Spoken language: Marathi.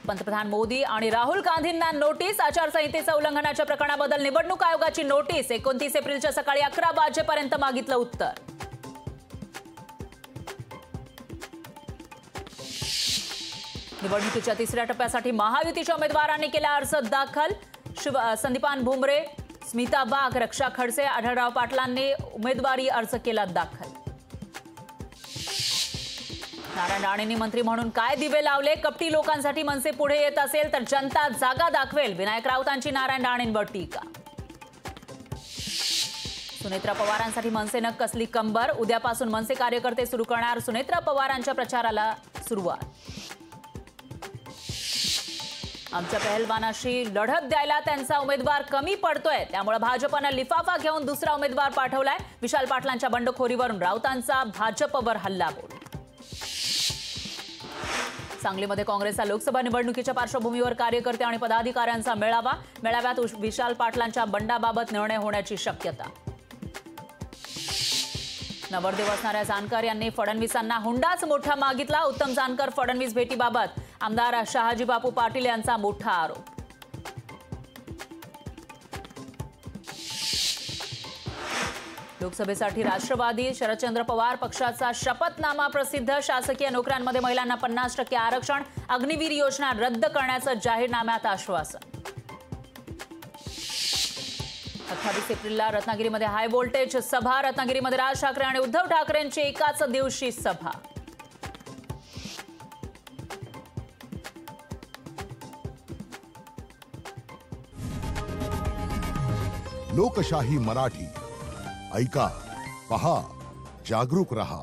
पंतप्रधान मोदी आणि राहुल गांधींना नोटीस। आचारसंहितेच्या उल्लंघनाच्या प्रकरणाबद्दल निवडणूक आयोगाची नोटीस 29 एप्रिलच्या सकाळी 11 वाजेपर्यंत मागितलं उत्तर। निवडणुकीच्या तिसऱ्या टप्प्यासाठी महायुतीच्या उमेदवारांनी केला अर्ज दाखल। संदीपान भुमरे, स्मिता वाघ, रक्षा खडसे, आढळराव पाटलांनी उमेदवारी अर्ज केला दाखल। नारायण राणेंनी मंत्री म्हणून काय दिवे लावले? कपटी लोकांसाठी मनसे पुढे येत असेल तर जनता जागा दाखवेल। विनायक राऊतांची नारायण राणेंवर टीका। सुनेत्रा पवारांसाठी मनसेनं कसली कंबर? उद्यापासून मनसे कार्यकर्ते सुरू करणार सुनेत्रा पवारांच्या प्रचाराला सुरुवात। आमच्या पहलवानाशी लढत द्यायला त्यांचा उमेदवार कमी पडतोय, त्यामुळे भाजपनं लिफाफा घेऊन दुसरा उमेदवार पाठवलाय। विशाल पाटलांच्या बंडखोरीवरून राऊतांचा भाजपवर हल्लाबोल। सांगलीमध्ये काँग्रेसचा लोकसभा निवडणुकीच्या पार्श्वभूमीवर कार्यकर्ते आणि पदाधिकाऱ्यांचा मेळावा। मेळाव्यात विशाल पाटलांच्या बंडाबाबत निर्णय होण्याची शक्यता। नवरदेव असणाऱ्या जानकर यांनी फडणवीसांना हुंडाच मोठा मागितला। उत्तम जानकर फडणवीस भेटीबाबत आमदार शहाजी बापू पाटील यांचा मोठा आरोप। लोकसभेसाठी राष्ट्रवादी शरदचंद्र पवार पक्षाचा शपथनामा प्रसिद्ध। शासकीय नोकऱ्यांमध्ये महिलांना 50% आरक्षण, अग्निवीर योजना रद्द करण्याचं जाहीरनाम्यात आश्वासन। 28 एप्रिलला रत्नागिरीमध्ये हाय व्होल्टेज सभा। रत्नागिरीमध्ये राज ठाकरे आणि उद्धव ठाकरेंची एकाच दिवशी सभा। लोकशाही मराठी ऐका, पहा, जागरूक रहा।